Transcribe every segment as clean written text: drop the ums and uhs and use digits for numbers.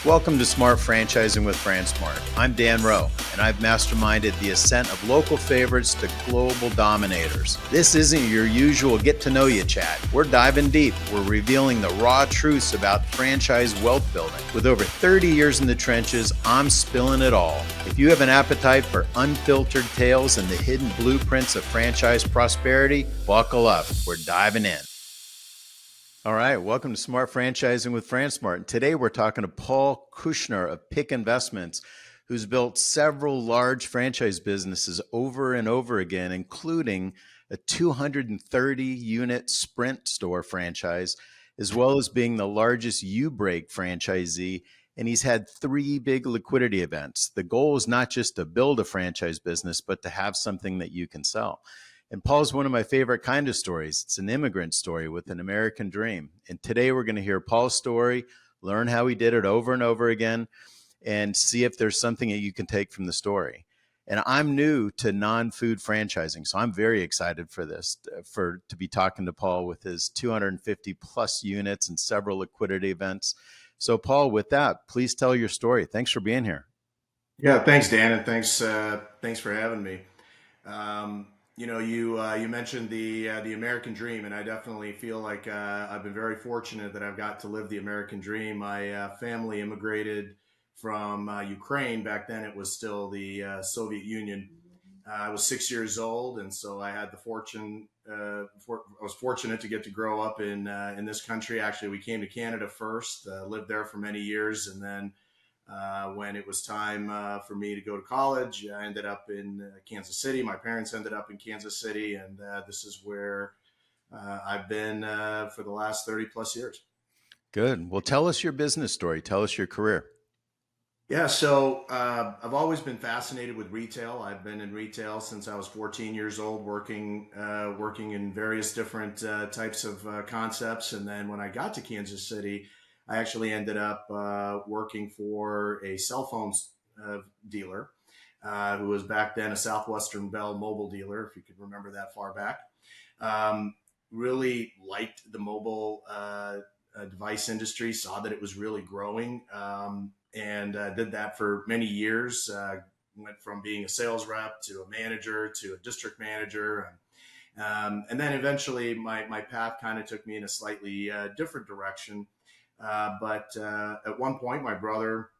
Welcome to Smart Franchising with Fransmart. I'm Dan Rowe, and I've masterminded the ascent of local favorites to global dominators. This isn't your usual get-to-know-you chat. We're diving deep. We're revealing the raw truths about franchise wealth building. With over 30 years in the trenches, I'm spilling it all. If you have an appetite for unfiltered tales and the hidden blueprints of franchise prosperity, buckle up. We're diving in. All right, welcome to Smart Franchising with Fransmart. And today we're talking to Paul Kushnir of Pick Investments, who's built several large franchise businesses over and over again, including a 230-unit Sprint store franchise, as well as being the largest U-Break franchisee. And he's had 3 big liquidity events. The goal is not just to build a franchise business, but to have something that you can sell. And Paul's one of my favorite kind of stories. It's an immigrant story with an American dream. And today we're going to hear Paul's story, learn how he did it over and over again, and see if there's something that you can take from the story. And I'm new to non-food franchising, so I'm very excited for this, to be talking to Paul with his 250 plus units and several liquidity events. So Paul, with that, please tell your story. Thanks for being here. Yeah, thanks, Dan, and thanks for having me. You mentioned the American dream, and I definitely feel like I've been very fortunate that I've got to live the American dream. My family immigrated from Ukraine. Back then, it was still the Soviet Union. I was 6 years old, and so I had the fortune. I was fortunate to get to grow up in this country. Actually, we came to Canada first, lived there for many years, and then when it was time for me to go to college, I ended up in Kansas City. My parents ended up in Kansas City, and this is where I've been for the last 30 plus years. Good. Well, tell us your business story. Tell us your career. Yeah, so I've always been fascinated with retail. I've been in retail since I was 14 years old, working in various different types of concepts. And then when I got to Kansas City, I actually ended up working for a cell phone dealer who was back then a Southwestern Bell mobile dealer, if you could remember that far back. Really liked the mobile device industry, saw that it was really growing. And did that for many years. Went from being a sales rep to a manager to a district manager. And then eventually my path kind of took me in a slightly different direction. But at one point, my brother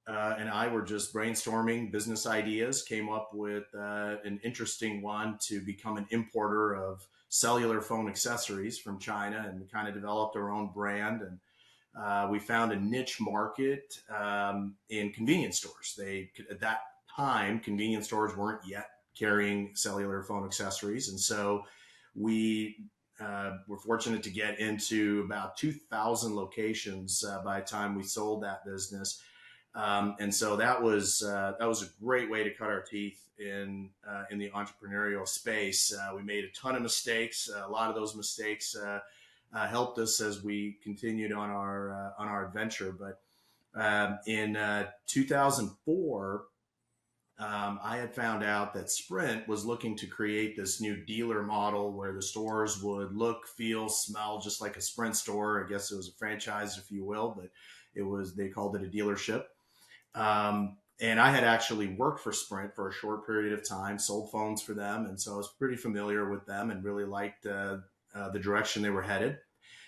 and I were just brainstorming business ideas, came up with an interesting one to become an importer of cellular phone accessories from China, and we kind of developed our own brand. And we found a niche market in convenience stores. At that time, convenience stores weren't yet carrying cellular phone accessories. And so we were fortunate to get into about 2,000 locations by the time we sold that business. And so that was a great way to cut our teeth in the entrepreneurial space. We made a ton of mistakes. A lot of those mistakes helped us as we continued on our adventure. But in 2004, I had found out that Sprint was looking to create this new dealer model where the stores would look, feel, smell just like a Sprint store. I guess it was a franchise, if you will, but they called it a dealership. And I had actually worked for Sprint for a short period of time, sold phones for them. And so I was pretty familiar with them and really liked the direction they were headed.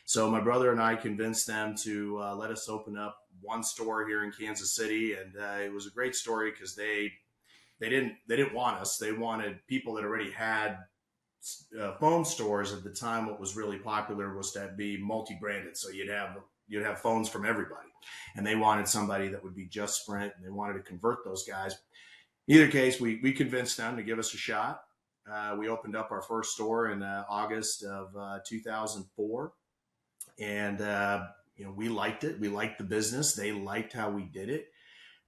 So my brother and I convinced them to let us open up one store here in Kansas City. And it was a great story because they didn't want us. They wanted people that already had phone stores. At the time, what was really popular was to be multi-branded. So you'd have phones from everybody, and they wanted somebody that would be just Sprint, and they wanted to convert those guys. In either case, we convinced them to give us a shot. We opened up our first store in August of 2004, and we liked it. We liked the business. They liked how we did it.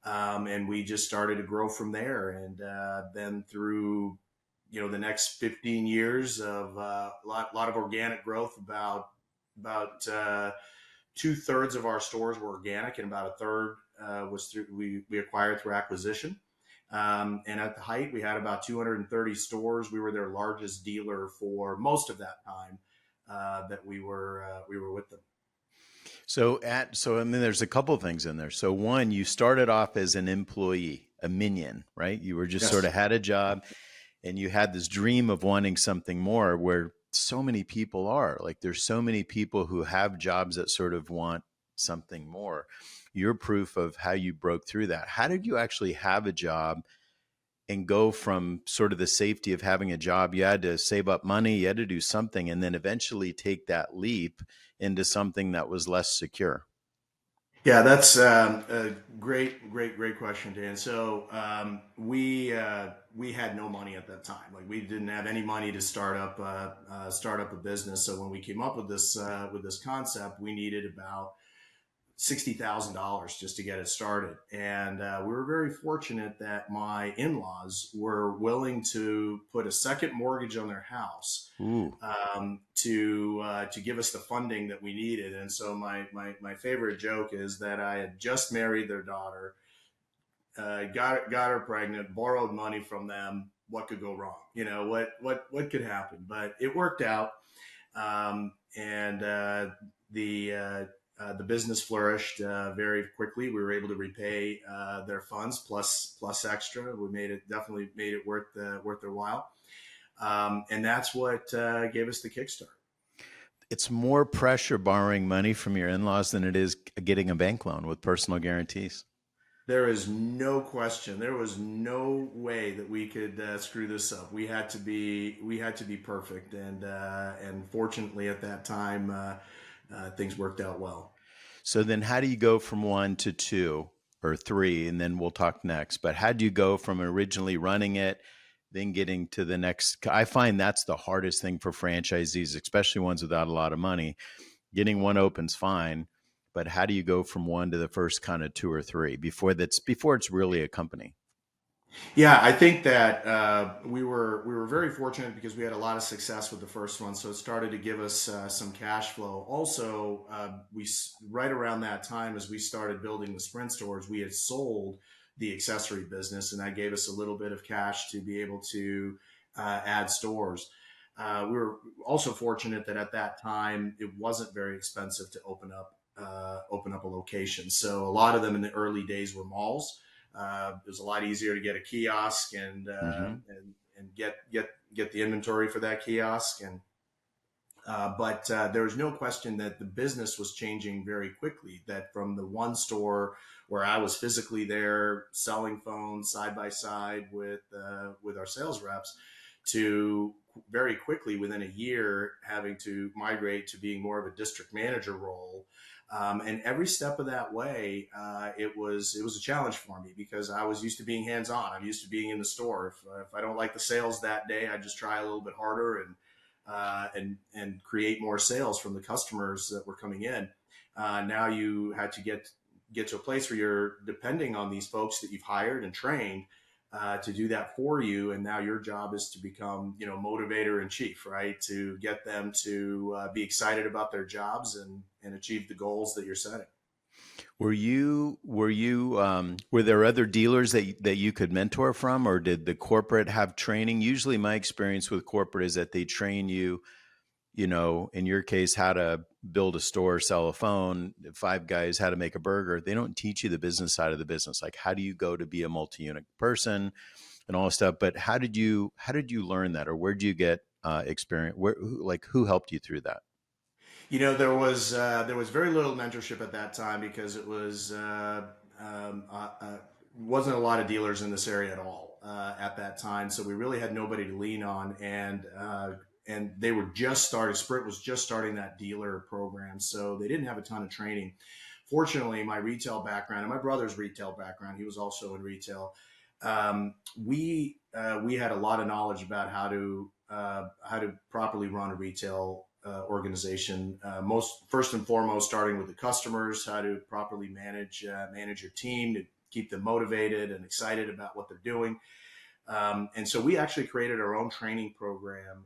And we just started to grow from there. And then through, the next 15 years of a lot of organic growth, about 2/3 of our stores were organic, and about a third was through we acquired through acquisition. And at the height, we had about 230 stores. We were their largest dealer for most of that time that we were with them. So I mean, there's a couple things in there. So one, you started off as an employee, a minion, right? You were just sort Yes. of had a job, and you had this dream of wanting something more. Where so many people are, like, there's so many people who have jobs that sort of want something more. You're proof of how you broke through that. How did you actually have a job and go from sort of the safety of having a job? You had to save up money, you had to do something, and then eventually take that leap into something that was less secure. Yeah, that's a great question, Dan. So we had no money at that time. Like we didn't have any money to start up a business. So when we came up with this concept, we needed about $60,000 just to get it started. And we were very fortunate that my in-laws were willing to put a second mortgage on their house Ooh. to give us the funding that we needed. And so my favorite joke is that I had just married their daughter, got her pregnant, borrowed money from them. What could go wrong? You know, what could happen? But it worked out, and the business flourished very quickly. We were able to repay their funds plus extra. We definitely made it worth their while, and that's what gave us the kickstart. It's more pressure borrowing money from your in-laws than it is getting a bank loan with personal guarantees. There is no question. There was no way that we could screw this up. We had to be perfect, and fortunately at that time things worked out well. So then how do you go from one to two or three? And then we'll talk next. But how do you go from originally running it, then getting to the next? I find that's the hardest thing for franchisees, especially ones without a lot of money. Getting one open's fine, but how do you go from one to the first kind of two or three before it's really a company? Yeah, I think that we were very fortunate because we had a lot of success with the first one, so it started to give us some cash flow. Also, right around that time as we started building the Sprint stores, we had sold the accessory business, and that gave us a little bit of cash to be able to add stores. We were also fortunate that at that time it wasn't very expensive to open up a location. So a lot of them in the early days were malls. It was a lot easier to get a kiosk Mm-hmm. and get the inventory for that kiosk. And but there was no question that the business was changing very quickly. That from the one store where I was physically there selling phones side by side with our sales reps, to very quickly within a year having to migrate to being more of a district manager role. And every step of that way, it was a challenge for me because I was used to being hands on. I'm used to being in the store. If I don't like the sales that day, I just try a little bit harder and create more sales from the customers that were coming in. Now you had to get to a place where you're depending on these folks that you've hired and trained to do that for you, and now your job is to become, you know, motivator in chief, right? To get them to be excited about their jobs and achieve the goals that you're setting. Were there other dealers that you could mentor from, or did the corporate have training? Usually my experience with corporate is that they train you, in your case, how to build a store, sell a phone, Five Guys, how to make a burger. They don't teach you the business side of the business. Like, how do you go to be a multi-unit person and all this stuff? But how did you learn that, or where did you get experience? Who helped you through that? You know, there was very little mentorship at that time because it was wasn't a lot of dealers in this area at all at that time. So we really had nobody to lean on, and they were just starting. Sprint was just starting that dealer program, so they didn't have a ton of training. Fortunately, my retail background and my brother's retail background, he was also in retail. We had a lot of knowledge about how to properly run a retail organization. Most first and foremost, starting with the customers, how to properly manage your team to keep them motivated and excited about what they're doing. And so we actually created our own training program,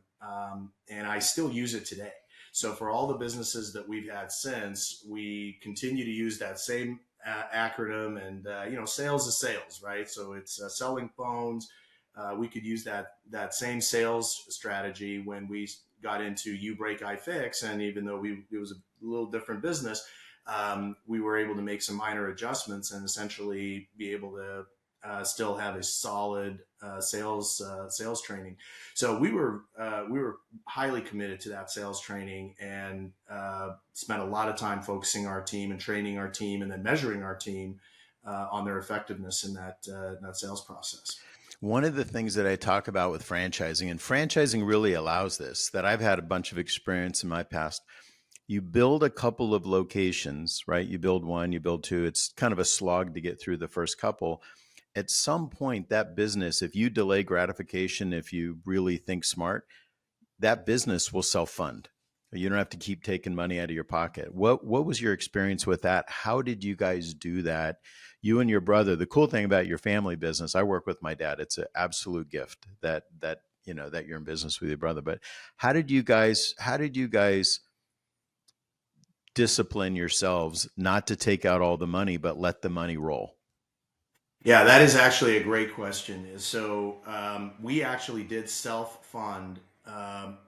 and I still use it today. So for all the businesses that we've had since, we continue to use that same acronym, and sales is sales, right? So it's selling phones. We could use that same sales strategy when we got into You Break I Fix, and even though it was a little different business, we were able to make some minor adjustments and essentially be able to still have a solid sales training. So we were highly committed to that sales training and spent a lot of time focusing our team and training our team and then measuring our team on their effectiveness in that sales process. One of the things that I talk about with franchising, and franchising really allows this, that I've had a bunch of experience in my past. You build a couple of locations, right? You build one, you build two. It's kind of a slog to get through the first couple. At some point, that business, if you delay gratification, if you really think smart, that business will self-fund. You don't have to keep taking money out of your pocket. What was your experience with that? How did you guys do that? You and your brother. The cool thing about your family business, I work with my dad. It's an absolute gift that that you're in business with your brother. But how did you guys discipline yourselves not to take out all the money, but let the money roll? Yeah, that is actually a great question. So we actually did self-fund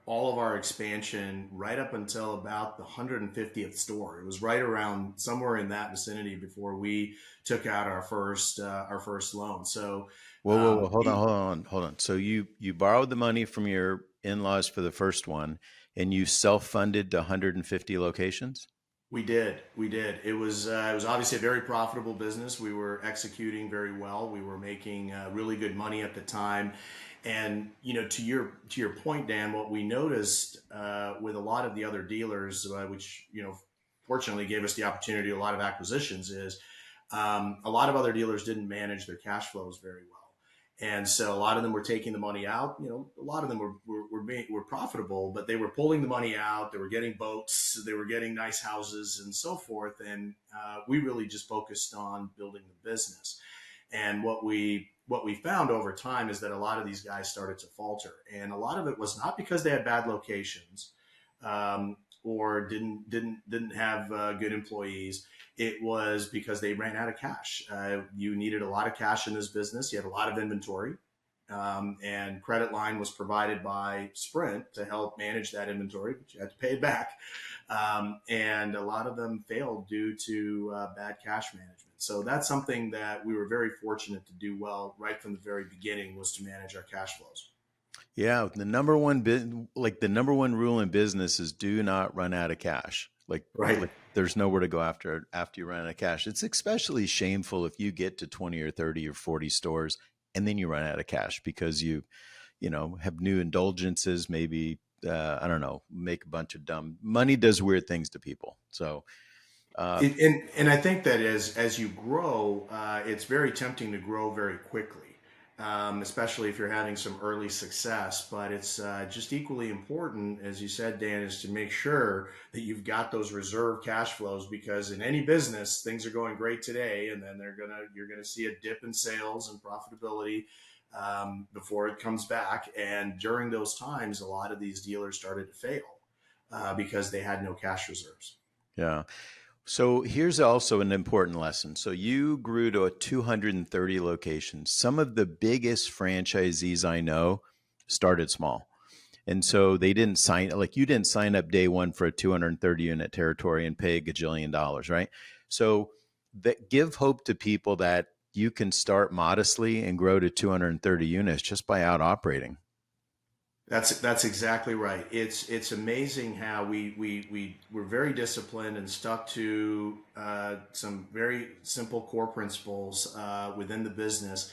all of our expansion right up until about the 150th store. It was right around somewhere in that vicinity before we took out our first loan. So Whoa! Hold on, we hold on, hold on. So you borrowed the money from your in-laws for the first one, and you self-funded to 150 locations? We did. We did. It was obviously a very profitable business. We were executing very well. We were making really good money at the time. And to your point, Dan, what we noticed with a lot of the other dealers, which fortunately gave us the opportunity to do a lot of acquisitions, is a lot of other dealers didn't manage their cash flows very well. And so a lot of them were taking the money out. A lot of them were profitable, but they were pulling the money out. They were getting boats, they were getting nice houses, and so forth. And we really just focused on building the business. And what we found over time is that a lot of these guys started to falter, and a lot of it was not because they had bad locations or didn't have good employees. It was because they ran out of cash. You needed a lot of cash in this business. You had a lot of inventory, and credit line was provided by Sprint to help manage that inventory, but you had to pay it back. And a lot of them failed due to bad cash management. So that's something that we were very fortunate to do well right from the very beginning, was to manage our cash flows. Yeah, the number one rule in business is do not run out of cash. Right. Like there's nowhere to go after you run out of cash. It's especially shameful if you get to 20 or 30 or 40 stores and then you run out of cash because you have new indulgences, maybe I don't know, make a bunch of dumb money does weird things to people. So uh, And I think that as you grow, it's very tempting to grow very quickly, especially if you're having some early success. But it's just equally important, as you said, Dan, is to make sure that you've got those reserve cash flows, because in any business, things are going great today, and then you're gonna see a dip in sales and profitability before it comes back. And during those times, a lot of these dealers started to fail because they had no cash reserves. yeah. So here's also an important lesson. So you grew to a 230 locations. Some of the biggest franchisees I know started small. And so they didn't sign, like you didn't sign up day one for a 230 unit territory and pay a gajillion dollars, right? So that give hope to people that you can start modestly and grow to 230 units just by out operating. That's exactly right. It's amazing how we were very disciplined and stuck to some very simple core principles within the business,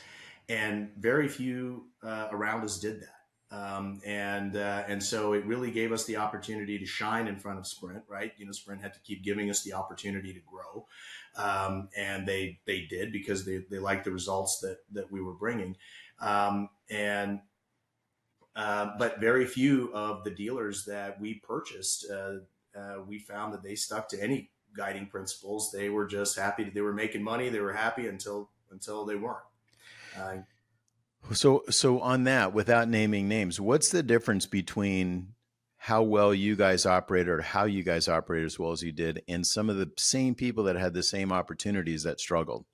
and very few around us did that. And so it really gave us the opportunity to shine in front of Sprint. Right? Sprint had to keep giving us the opportunity to grow, and they did, because they liked the results that we were bringing. And But very few of the dealers that we purchased, we found that they stuck to any guiding principles. They were just happy that they were making money. They were happy until they weren't. Uh, So on that, without naming names, what's the difference between how well you guys operate or how you guys operate as well as you did and some of the same people that had the same opportunities that struggled?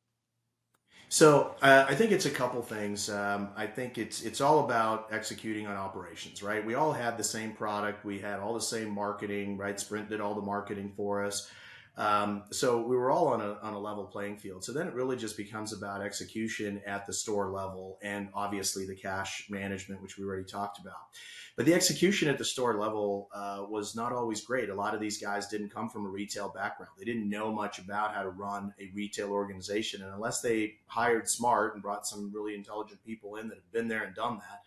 I think it's a couple things. I think it's all about executing on operations, right? We all had the same product. We had all the same marketing, right? Sprint did all the marketing for us. So we were all on a level playing field. So then it really just becomes about execution at the store level and obviously the cash management, which we already talked about. But the execution at the store level was not always great. A lot of these guys didn't come from a retail background. They didn't know much about how to run a retail organization. And unless they hired smart and brought some really intelligent people in that have been there and done that,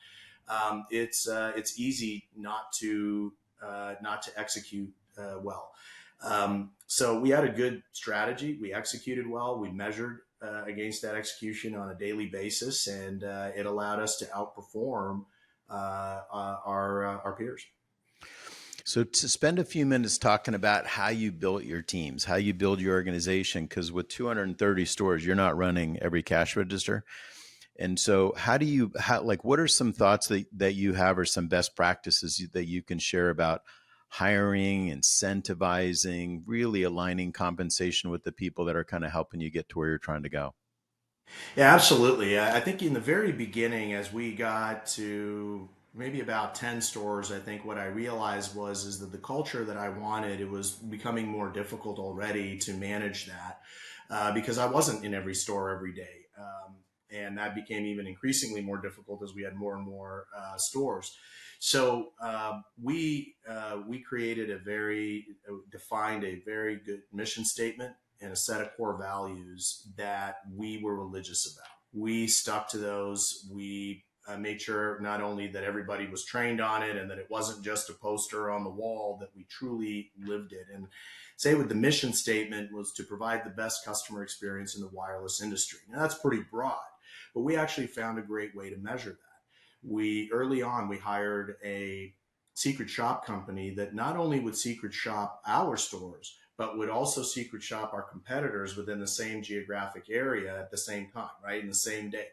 it's easy not to execute well. So we had a good strategy. We executed well. We measured against that execution on a daily basis, and it allowed us to outperform our peers. So to spend a few minutes talking about how you built your teams, how you build your organization, because with 230 stores, you're not running every cash register. And so what are some thoughts that you have or some best practices that you can share about hiring, incentivizing, really aligning compensation with the people that are kind of helping you get to where you're trying to go? Yeah, absolutely. I think in the very beginning, as we got to maybe about 10 stores, I think what I realized was is that the culture that I wanted, it was becoming more difficult already to manage that because I wasn't in every store every day. And that became even increasingly more difficult as we had more and more stores. So we created defined a very good mission statement and a set of core values that we were religious about. We stuck to those. We made sure not only that everybody was trained on it and that it wasn't just a poster on the wall, that we truly lived it. And say with the mission statement was to provide the best customer experience in the wireless industry. Now that's pretty broad, but we actually found a great way to measure that. We early on we hired a secret shop company that not only would secret shop our stores, but would also secret shop our competitors within the same geographic area at the same time, right, in the same day.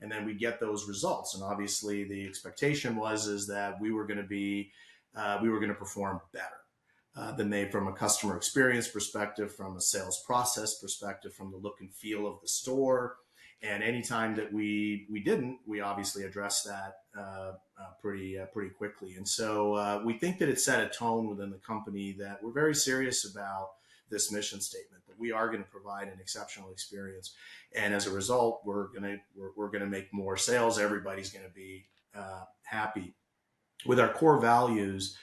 And then we get those results. And obviously, the expectation was is that we were going to perform better than they, from a customer experience perspective, from a sales process perspective, from the look and feel of the store. And anytime that we didn't, we obviously addressed that pretty quickly. And so we think that it set a tone within the company that we're very serious about this mission statement, that we are going to provide an exceptional experience. And as a result, we're gonna make more sales. Everybody's going to be happy. With our core values,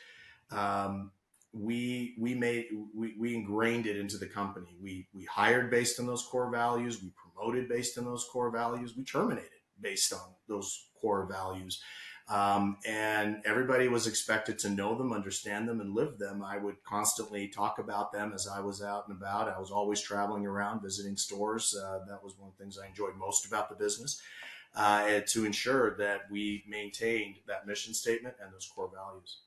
um, we ingrained it into the company. We hired based on those core values. We promoted based on those core values. We terminated based on those core values. And everybody was expected to know them, understand them, and live them. I would constantly talk about them as I was out and about. I was always traveling around, visiting stores. That was one of the things I enjoyed most about the business, and to ensure that we maintained that mission statement and those core values.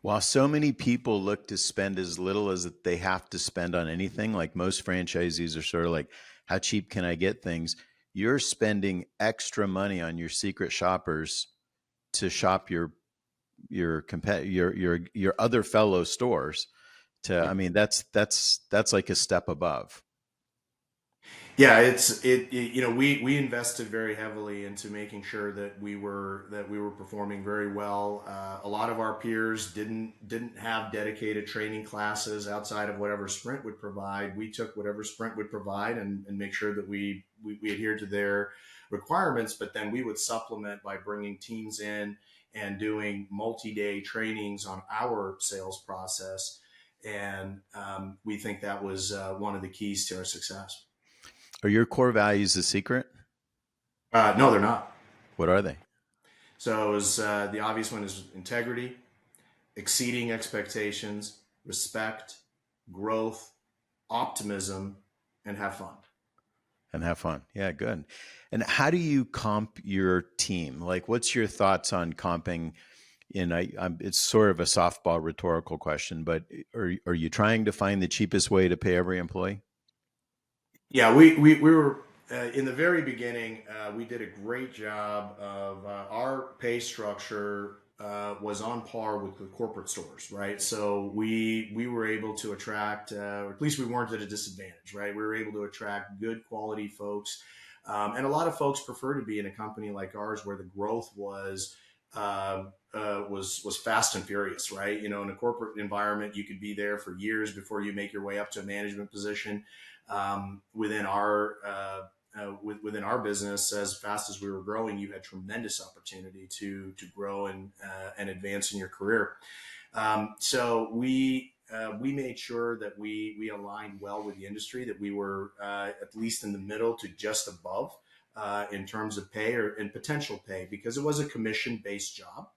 While so many people look to spend as little as they have to spend on anything, like most franchisees are sort of like, how cheap can I get things? You're spending extra money on your secret shoppers to shop your other fellow stores. I mean, that's like a step above. Yeah, you know, we invested very heavily into making sure that we were performing very well. A lot of our peers didn't have dedicated training classes outside of whatever Sprint would provide. We took whatever Sprint would provide and make sure that we adhered to their requirements. But then we would supplement by bringing teams in and doing multi-day trainings on our sales process. And we think that was one of the keys to our success. Are your core values a secret? No, they're not. What are they? So it was, the obvious one is integrity, exceeding expectations, respect, growth, optimism, and have fun. And have fun. Yeah, good. And how do you comp your team? Like, what's your thoughts on comping? It's sort of a softball rhetorical question, but are you trying to find the cheapest way to pay every employee? Yeah, we were in the very beginning. We did a great job of our pay structure was on par with the corporate stores, right? So we were able to attract, or at least we weren't at a disadvantage, right? We were able to attract good quality folks, and a lot of folks prefer to be in a company like ours where the growth was was fast and furious, right? You know, in a corporate environment, you could be there for years before you make your way up to a management position. Within our within our business, as fast as we were growing, you had tremendous opportunity to grow and advance in your career. So we made sure that we aligned well with the industry, that we were at least in the middle to just above in terms of pay or in potential pay, because it was a commission based job.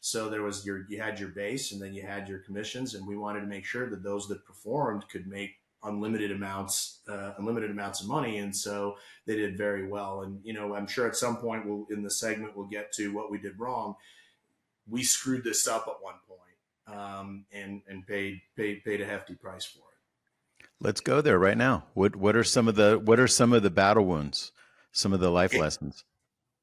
So there was you had your base and then you had your commissions, and we wanted to make sure that those that performed could make unlimited amounts of money, and so they did very well. And you know, I'm sure at some point we'll in the segment we'll get to what we did wrong. We screwed this up at one point, and paid a hefty price for it. Let's go there right now. What are some of the battle wounds, some of the life lessons?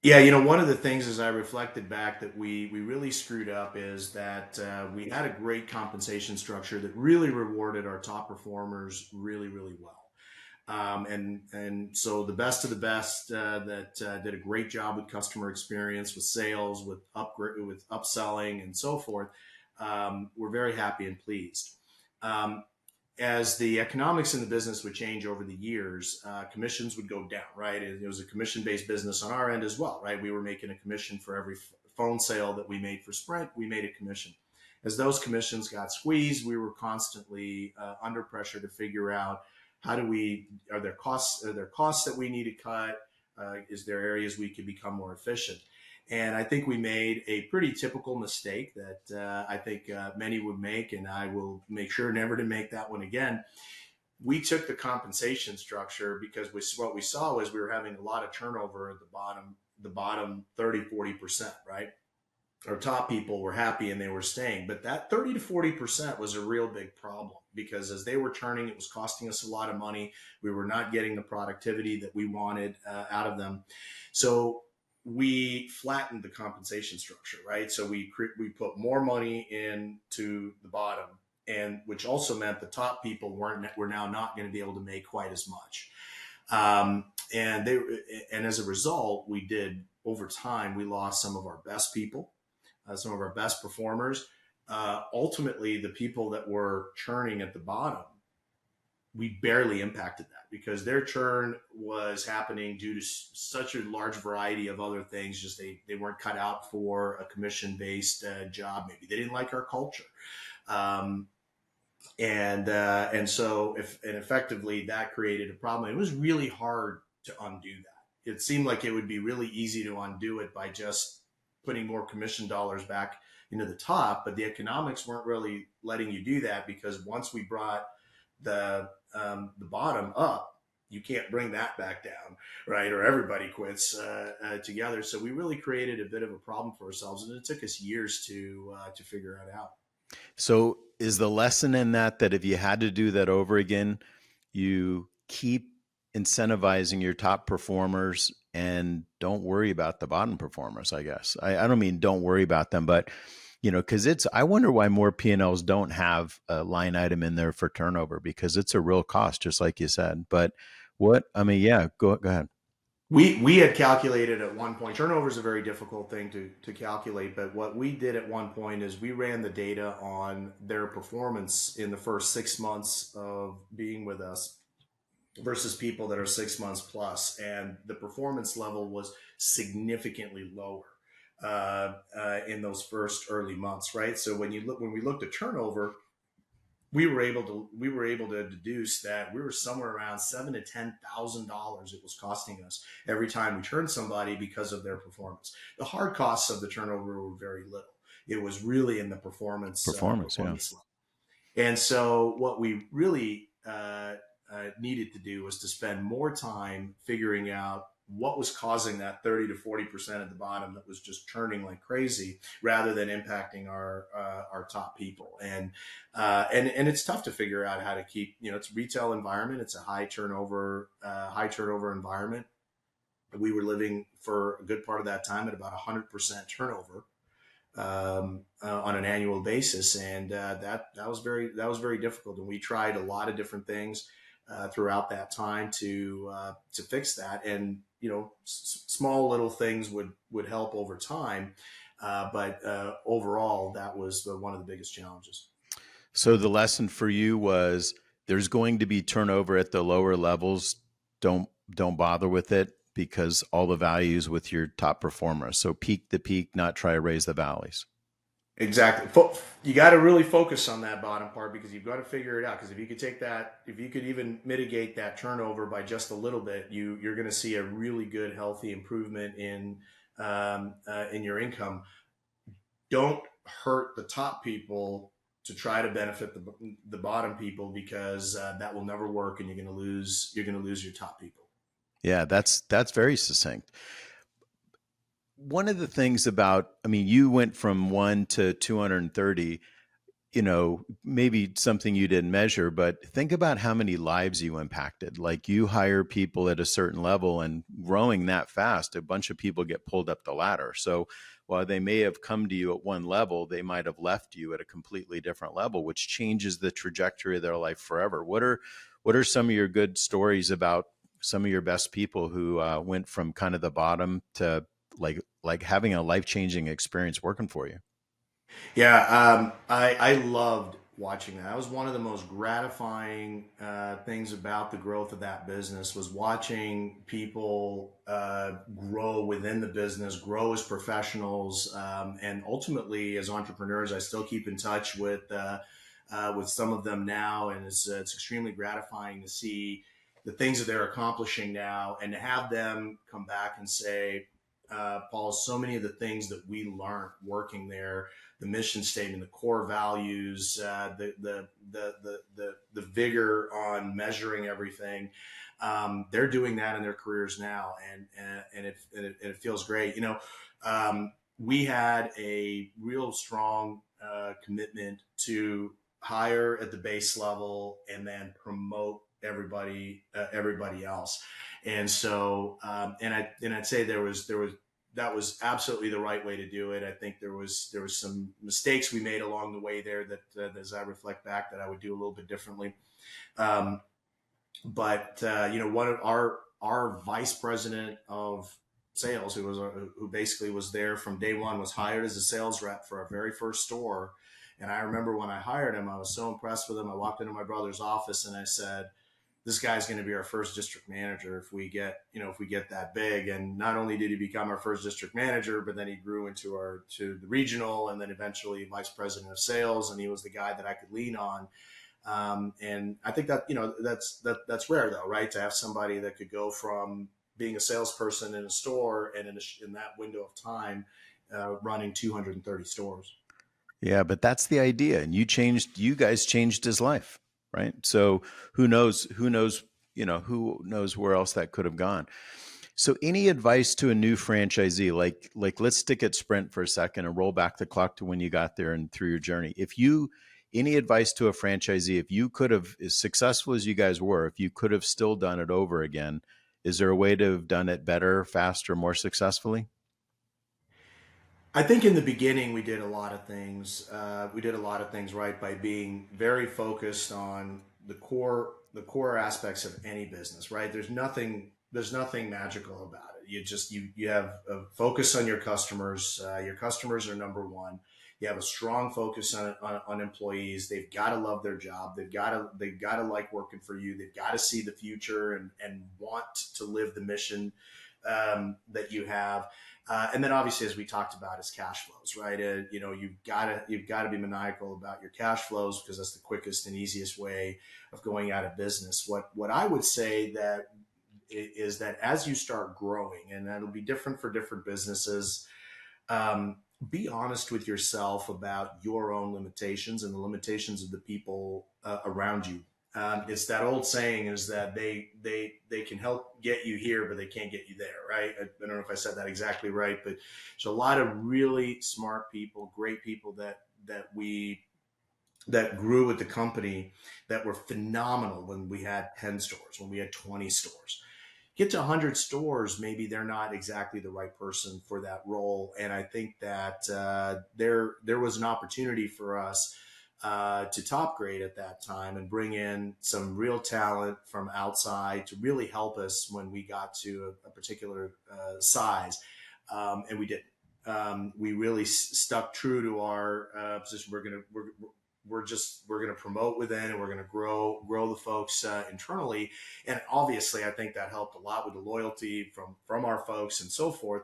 Yeah, you know, one of the things as I reflected back that we really screwed up is that we had a great compensation structure that really rewarded our top performers really well. And so the best of the best that did a great job with customer experience, with sales, with upgrade, with upselling, and so forth. We're very happy and pleased. Um, as the economics in the business would change over the years, commissions would go down, right? It was a commission based business on our end as well, right? We were making a commission for every phone sale that we made for Sprint, we made a commission. As those commissions got squeezed, we were constantly under pressure to figure out how do we, are there costs that we need to cut? Is there areas we could become more efficient? And I think we made a pretty typical mistake that I think many would make, and I will make sure never to make that one again. We took the compensation structure because what we saw was we were having a lot of turnover at the bottom 30, 40%, right? Our top people were happy and they were staying, but that 30 to 40% was a real big problem because as they were turning, it was costing us a lot of money. We were not getting the productivity that we wanted out of them. So we flattened the compensation structure, right? So we put more money into the bottom, and which also meant the top people were now not going to be able to make quite as much. And as a result, we did over time, we lost some of our best people, some of our best performers. Ultimately, the people that were churning at the bottom, we barely impacted that because their churn was happening due to such a large variety of other things. Just they weren't cut out for a commission based job. Maybe they didn't like our culture. Um, and so effectively that created a problem. It was really hard to undo that. It seemed like it would be really easy to undo it by just putting more commission dollars back into the top, but the economics weren't really letting you do that because once we brought the bottom up, you can't bring that back down, right? Or everybody quits together. So we really created a bit of a problem for ourselves, and it took us years to figure it out. So is the lesson in that if you had to do that over again, you keep incentivizing your top performers and don't worry about the bottom performers, I guess. I don't mean don't worry about them, but you know, because I wonder why more P&Ls don't have a line item in there for turnover because it's a real cost, just like you said. But yeah, go ahead. We had calculated at one point. Turnover is a very difficult thing to calculate, but what we did at one point is we ran the data on their performance in the first 6 months of being with us versus people that are 6 months plus, and the performance level was significantly lower in those first early months, right? So when we looked at turnover, we were able to deduce that we were somewhere around $7,000 to $10,000 it was costing us every time we turned somebody because of their performance. The hard costs of the turnover were very little. It was really in the Performance, yeah. performance level. And so what we really needed to do was to spend more time figuring out what was causing that 30 to 40% at the bottom that was just churning like crazy rather than impacting our top people. And it's tough to figure out how to keep, you know, it's a retail environment. It's a high turnover environment. We were living for a good part of that time at about 100% turnover on an annual basis, and that was very difficult. And we tried a lot of different things throughout that time to fix that. And you know, small little things would help over time. But overall, that was one of the biggest challenges. So the lesson for you was there's going to be turnover at the lower levels. Don't bother with it because all the values with your top performers. So peak the peak, not try to raise the valleys. Exactly. You got to really focus on that bottom part because you've got to figure it out. Because if you could take that, if you could even mitigate that turnover by just a little bit, you're going to see a really good, healthy improvement in your income. Don't hurt the top people to try to benefit the bottom people because that will never work, and you're going to lose your top people. Yeah, that's very succinct. One of the things about, I mean, you went from 1 to 230, maybe something you didn't measure, but think about how many lives you impacted. Like you hire people at a certain level and growing that fast, a bunch of people get pulled up the ladder. So while they may have come to you at one level, they might have left you at a completely different level, which changes the trajectory of their life forever. What are some of your good stories about some of your best people who went from kind of the bottom to like having a life-changing experience working for you? Yeah, I loved watching that. That was one of the most gratifying things about the growth of that business was watching people grow within the business, grow as professionals, and ultimately as entrepreneurs. I still keep in touch with some of them now, and it's extremely gratifying to see the things that they're accomplishing now, and to have them come back and say, Paul, so many of the things that we learned working there, the mission statement, the core values, the vigor on measuring everything. They're doing that in their careers now, and it feels great. We had a real strong commitment to hire at the base level and then promote everybody else. And so, I'd say there was that was absolutely the right way to do it. I think there was some mistakes we made along the way there that as I reflect back, that I would do a little bit differently. Um, but one of our vice president of sales, who basically was there from day one, was hired as a sales rep for our very first store. And I remember when I hired him, I was so impressed with him. I walked into my brother's office and I said, this guy's going to be our first district manager if we get that big. And not only did he become our first district manager, but then he grew to the regional and then eventually vice president of sales. And he was the guy that I could lean on. And I think that that's rare though, right? To have somebody that could go from being a salesperson in a store and in that window of time, running 230 stores. Yeah, but that's the idea. And you guys changed his life, right? So who knows where else that could have gone. So any advice to a new franchisee, like let's stick at Sprint for a second and roll back the clock to when you got there and through your journey. Any advice to a franchisee, if you could have, as successful as you guys were, if you could have still done it over again, is there a way to have done it better, faster, more successfully? I think in the beginning we did a lot of things. We did a lot of things right by being very focused on the core aspects of any business. Right? There's nothing magical about it. You have a focus on your customers. Your customers are number one. You have a strong focus on employees. They've got to love their job. They've got to like working for you. They've got to see the future and want to live the mission that you have. And then obviously, as we talked about, is cash flows, right? You've got to be maniacal about your cash flows because that's the quickest and easiest way of going out of business. What I would say that is that as you start growing, and that'll be different for different businesses, um, be honest with yourself about your own limitations and the limitations of the people around you. It's that old saying is that they can help get you here, but they can't get you there, right? I don't know if I said that exactly right, but there's a lot of really smart people, great people that grew with the company that were phenomenal when we had 10 stores, when we had 20 stores. Get to 100 stores, maybe they're not exactly the right person for that role. And I think that there was an opportunity for us to top grade at that time and bring in some real talent from outside to really help us when we got to a particular size. And we did. we really stuck true to our position. We're gonna promote within, and we're gonna grow the folks internally. And obviously, I think that helped a lot with the loyalty from our folks and so forth.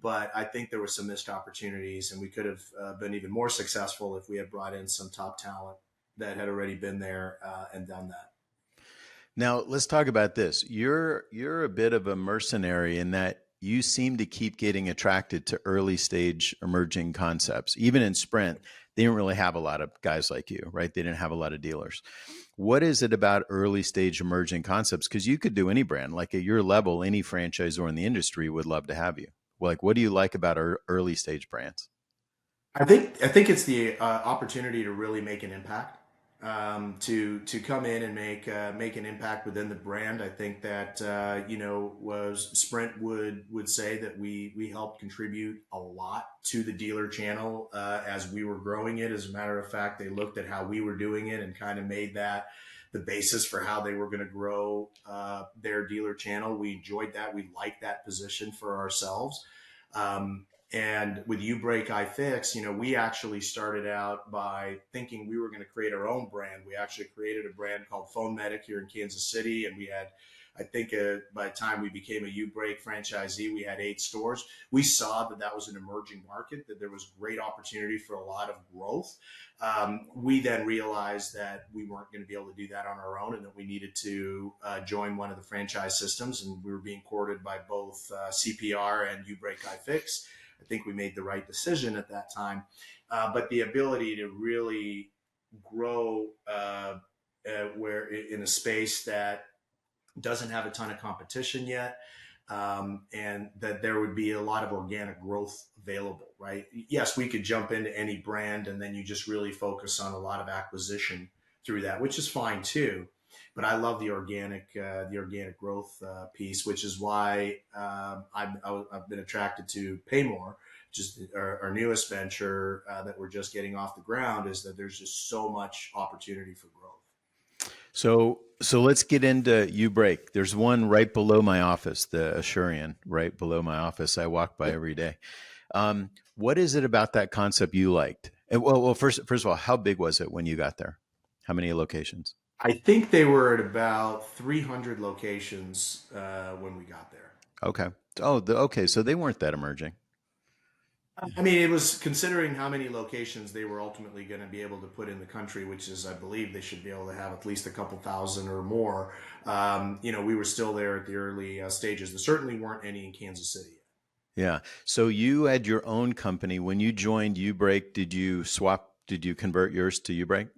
But I think there were some missed opportunities, and we could have been even more successful if we had brought in some top talent that had already been there and done that. Now, let's talk about this. You're a bit of a mercenary in that you seem to keep getting attracted to early stage emerging concepts. Even in Sprint, they didn't really have a lot of guys like you, right? They didn't have a lot of dealers. What is it about early stage emerging concepts? Because you could do any brand, like at your level, any franchisor in the industry would love to have you. Like, what do you like about early stage brands? I think it's the opportunity to really make an impact, to come in and make an impact within the brand. I think that was Sprint would say that we helped contribute a lot to the dealer channel as we were growing it. As a matter of fact, they looked at how we were doing it and kind of made that the basis for how they were going to grow their dealer channel. We enjoyed that. We liked that position for ourselves. Um, and with You Break, I Fix, we actually started out by thinking we were going to create our own brand. We actually created a brand called Phone Medic here in Kansas City. And we had, I think by the time we became a You Break franchisee, we had 8 stores. We saw that that was an emerging market, that there was great opportunity for a lot of growth. We then realized that we weren't going to be able to do that on our own, and that we needed to join one of the franchise systems. And we were being courted by both CPR and You Break, I Fix. I think we made the right decision at that time. But the ability to really grow where in a space that doesn't have a ton of competition yet, and that there would be a lot of organic growth available, right? Yes, we could jump into any brand and then you just really focus on a lot of acquisition through that, which is fine too. But I love the organic growth piece, which is why I've been attracted to Paymore, just our newest venture that we're just getting off the ground. Is that there's just so much opportunity for growth. So let's get into You Break. There's one right below my office, the Assurian, right below my office. I walk by every day. What is it about that concept you liked? And, well, first of all, how big was it when you got there? How many locations? I think they were at about 300 locations when we got there. Okay. Oh, okay. So they weren't that emerging. I mean, it was considering how many locations they were ultimately going to be able to put in the country, which is, I believe, they should be able to have at least a couple thousand or more. We were still there at the early stages. There certainly weren't any in Kansas City. Yeah. So you had your own company. When you joined Ubreak, did you swap? Did you convert yours to Ubreak?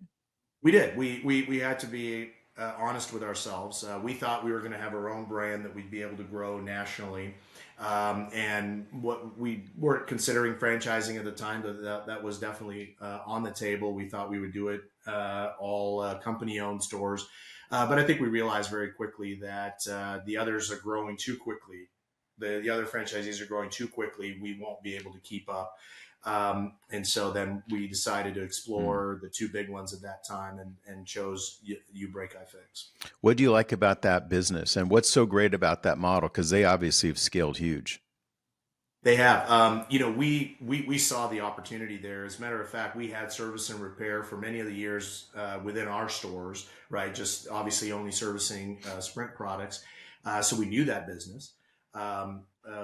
We did. We had to be honest with ourselves. We thought we were going to have our own brand that we'd be able to grow nationally. And what we weren't considering franchising at the time, that was definitely on the table. We thought we would do it all company owned stores. But I think we realized very quickly that the others are growing too quickly. The other franchisees are growing too quickly. We won't be able to keep up. And so then we decided to Mm. explore the two big ones at that time, and chose You Break, I Fix. What do you like about that business? And what's so great about that model? Because they obviously have scaled huge. They have. We saw the opportunity there. As a matter of fact, we had service and repair for many of the years within our stores, right? Just obviously only servicing Sprint products. So we knew that business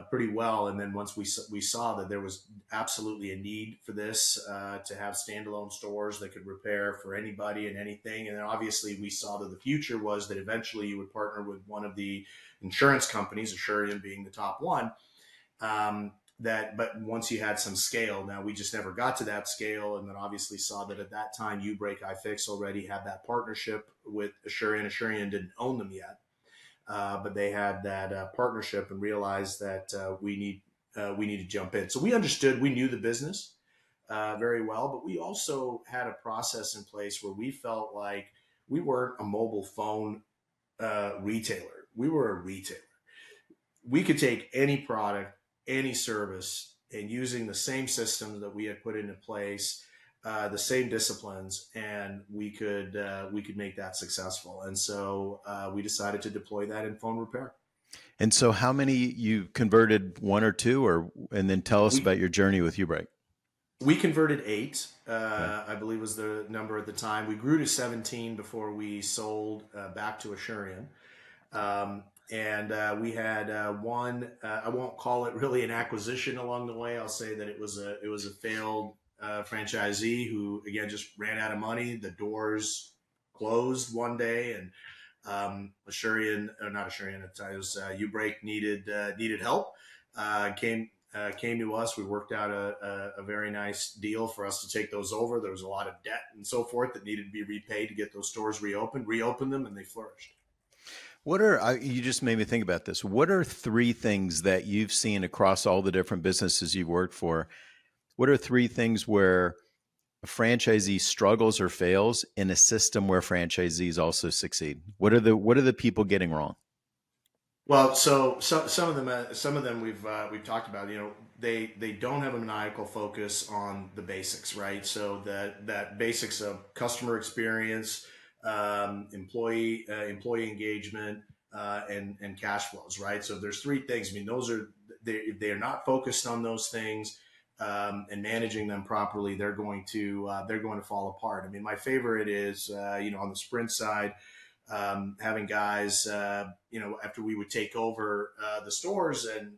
pretty well. And then once we saw that there was absolutely a need for this to have standalone stores that could repair for anybody and anything. And then obviously we saw that the future was that eventually you would partner with one of the insurance companies, Assurian being the top one. But once you had some scale, now we just never got to that scale. And then obviously saw that at that time, You Break, I Fix already had that partnership with Assurian. Assurian didn't own them yet, but they had that partnership, and realized that we need to jump in. So we understood, we knew the business very well, but we also had a process in place where we felt like we weren't a mobile phone retailer. We were a retailer. We could take any product, any service, and using the same systems that we had put into place, the same disciplines, and we could make that successful. And so we decided to deploy that in phone repair. And so how many you converted, one or two, or and then tell us We about your journey with Ubrake. we converted eight, Okay. I believe was the number at the time. We grew to 17 before we sold back to Assurian. And we had one. I won't call it really an acquisition along the way. I'll say that it was a failed franchisee who again just ran out of money. The doors closed one day, and Assurian, or not Assurian at the time, it was Ubrake needed help. Came to us. We worked out a very nice deal for us to take those over. There was a lot of debt and so forth that needed to be repaid to get those stores reopened. Reopened them, and they flourished. You just made me think about this. What are three things that you've seen across all the different businesses you've worked for? What are three things where a franchisee struggles or fails in a system where franchisees also succeed? What are the people getting wrong? Well, so some of them we've talked about. They don't have a maniacal focus on the basics, right? So that basics of customer experience, employee engagement, and cash flows, right? So there's three things. I mean, those are they are not focused on those things. And managing them properly, they're going to fall apart. I mean, my favorite is on the Sprint side, having guys, after we would take over the stores, and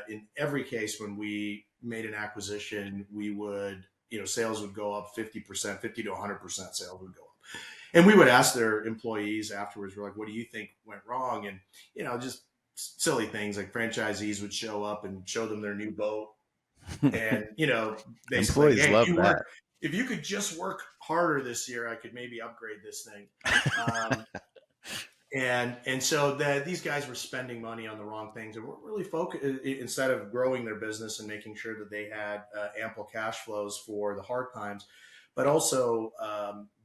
in every case when we made an acquisition, we would, sales would go up 50%, 50 to 100% sales would go up. And we would ask their employees afterwards, we're like, what do you think went wrong? And, just silly things like franchisees would show up and show them their new boat. And, basically like, Employees hey, love that. if you could just work harder this year, I could maybe upgrade this thing. Um, and so that these guys were spending money on the wrong things and weren't really focused, instead of growing their business and making sure that they had ample cash flows for the hard times. But also,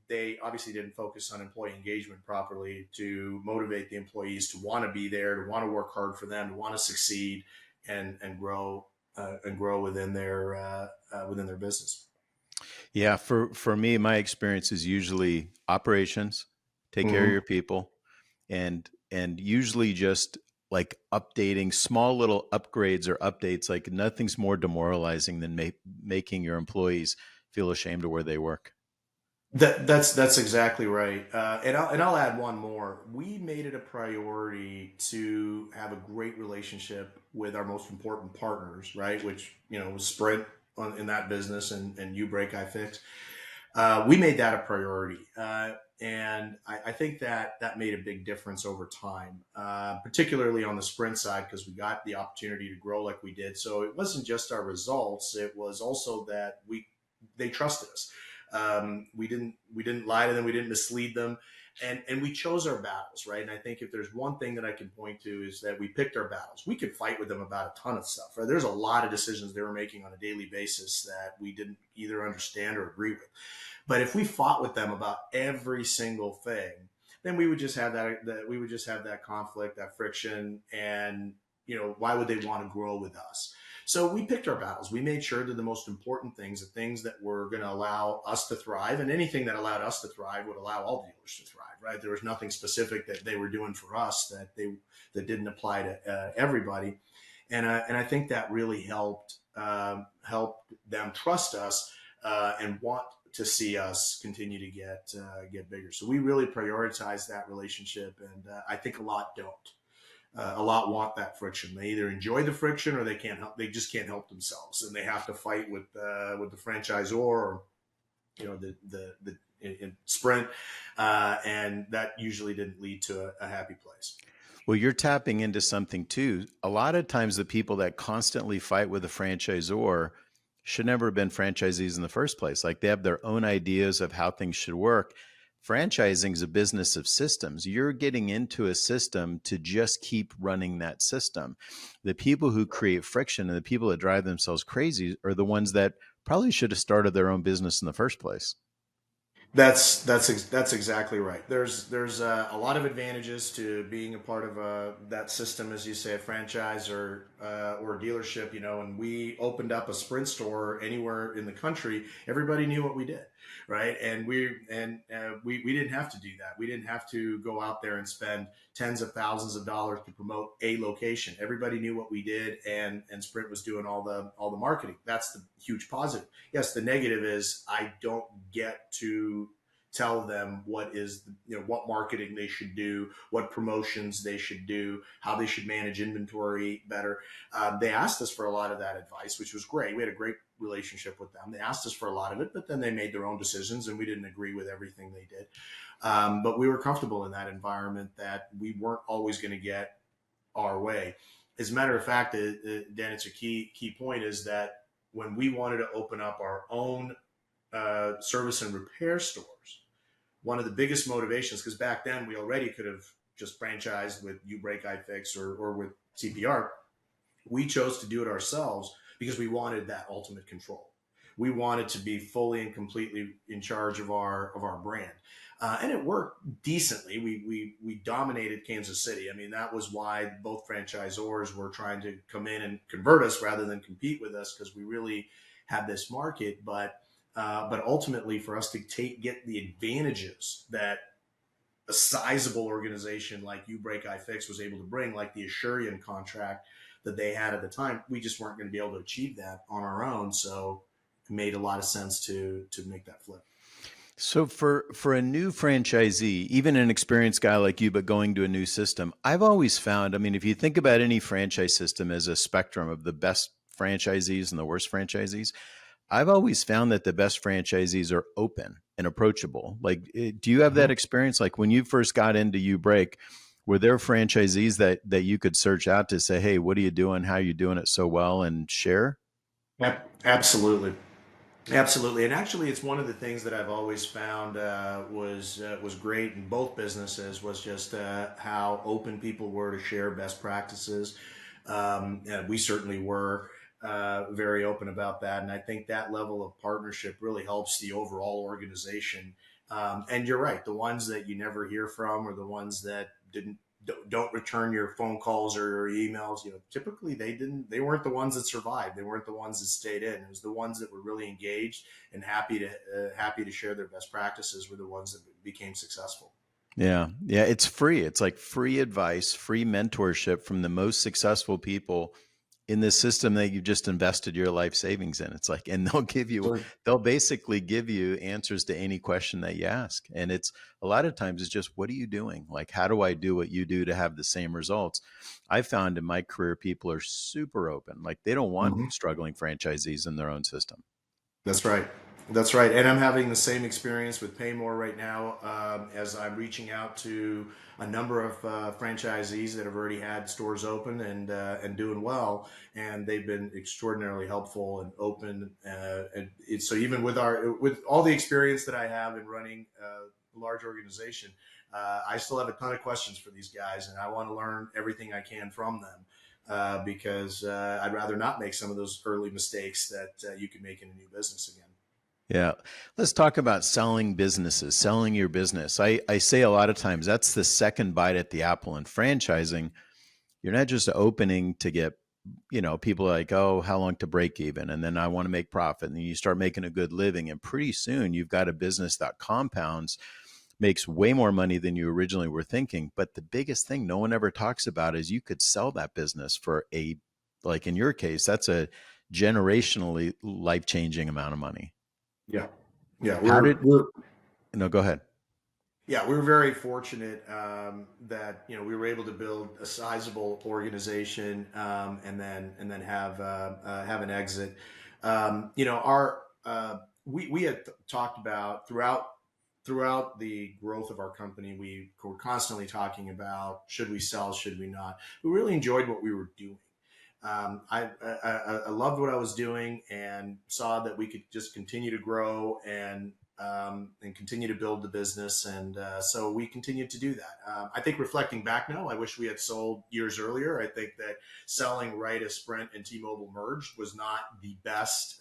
they obviously didn't focus on employee engagement properly to motivate the employees to want to be there, to want to work hard for them, to want to succeed and grow within their business. Yeah, for me, my experience is usually operations, take care of Mm-hmm. your people, and usually just like updating small little upgrades or updates. Like nothing's more demoralizing than making your employees feel ashamed of where they work. That's exactly right. And I'll add one more. We made it a priority to have a great relationship with our most important partners, right? Which was Sprint in that business, and Ubreak iFix. We made that a priority, and I think that made a big difference over time, particularly on the Sprint side because we got the opportunity to grow like we did. So it wasn't just our results; it was also that they trusted us. We didn't lie to them. We didn't mislead them. And we chose our battles, right? And I think if there's one thing that I can point to is that we picked our battles. We could fight with them about a ton of stuff, right? There's a lot of decisions they were making on a daily basis that we didn't either understand or agree with. But if we fought with them about every single thing, then we would just have that conflict, that friction, and why would they want to grow with us? So we picked our battles. We made sure that the most important things, the things that were going to allow us to thrive, and anything that allowed us to thrive would allow all dealers to thrive. Right? There was nothing specific that they were doing for us that didn't apply to everybody, and I think that really helped them trust us and want to see us continue to get bigger. So we really prioritize that relationship, and I think a lot don't. A lot want that friction. They either enjoy the friction or they can't help. They just can't help themselves, and they have to fight with the franchisor or the in Sprint, and that usually didn't lead to a happy place. Well, you're tapping into something too. A lot of times, the people that constantly fight with the franchisor should never have been franchisees in the first place. Like they have their own ideas of how things should work. Franchising is a business of systems. You're getting into a system to just keep running that system. The people who create friction and the people that drive themselves crazy are the ones that probably should have started their own business in the first place. That's exactly right. There's a lot of advantages to being a part of that system, as you say, a franchise or a dealership. And we opened up a Sprint store anywhere in the country. Everybody knew what we did. right? And we didn't have to do that. We didn't have to go out there and spend tens of thousands of dollars to promote a location. Everybody knew what we did, and Sprint was doing all the marketing. That's the huge positive. Yes, the negative is I don't get to tell them what is what marketing they should do, what promotions they should do, how they should manage inventory better. They asked us for a lot of that advice, which was great. We had a great relationship with them. They asked us for a lot of it, but then they made their own decisions, and we didn't agree with everything they did. But we were comfortable in that environment that we weren't always going to get our way. As a matter of fact, Dan, it's a key point is that when we wanted to open up our own service and repair stores, one of the biggest motivations, because back then we already could have just franchised with You Break I Fix or with CPR, we chose to do it ourselves because we wanted that ultimate control. We wanted to be fully and completely in charge of our brand. And it worked decently. We dominated Kansas City. I mean, that was why both franchisors were trying to come in and convert us rather than compete with us, because we really had this market. But ultimately, for us to get the advantages that a sizable organization like You Break I Fix was able to bring, like the Assurian contract that they had at the time, we just weren't going to be able to achieve that on our own. So it made a lot of sense to make that flip. So for a new franchisee, even an experienced guy like you, but going to a new system, I've always found, I mean, if you think about any franchise system as a spectrum of the best franchisees and the worst franchisees, I've always found that the best franchisees are open and approachable. Like, do you have that Mhm. experience? Like when you first got into You Break, were there franchisees that you could search out to say, "Hey, what are you doing? How are you doing it so well?" and share? Absolutely. Absolutely, and actually, it's one of the things that I've always found was great in both businesses was just how open people were to share best practices. And we certainly were very open about that, and I think that level of partnership really helps the overall organization. And you're right, the ones that you never hear from, or the ones that don't return your phone calls or your emails, typically they weren't the ones that survived. They weren't the ones that stayed in. It was the ones that were really engaged and happy to share their best practices were the ones that became successful. Yeah. Yeah. It's free. It's like free advice, free mentorship from the most successful people in this system that you've just invested your life savings in. It's like, and Sure. they'll basically give you answers to any question that you ask. And it's a lot of times it's just, what are you doing? Like, how do I do what you do to have the same results? I found in my career, people are super open. Like they don't want Mhm. struggling franchisees in their own system. That's right. That's right. And I'm having the same experience with Paymore right now as I'm reaching out to a number of franchisees that have already had stores open and doing well, and they've been extraordinarily helpful and open. So even with all the experience that I have in running a large organization, I still have a ton of questions for these guys, and I want to learn everything I can from them. Because I'd rather not make some of those early mistakes that you can make in a new business again. Yeah. Let's talk about selling businesses, selling your business. I say a lot of times that's the second bite at the apple in franchising. You're not just opening to get, people are like, oh, how long to break even? And then I want to make profit. And then you start making a good living. And pretty soon you've got a business that compounds, makes way more money than you originally were thinking. But the biggest thing no one ever talks about is you could sell that business for like in your case, that's a generationally life-changing amount of money. Yeah, yeah, How we're did, we're no, go ahead. yeah, we were very fortunate that we were able to build a sizable organization and then have an exit. Our we had talked about throughout the growth of our company. We were constantly talking about should we sell, should we not. We really enjoyed what we were doing. I loved what I was doing and saw that we could just continue to grow and continue to build the business. And so we continued to do that. I think reflecting back now, I wish we had sold years earlier. I think that selling right as Sprint and T-Mobile merged was not the best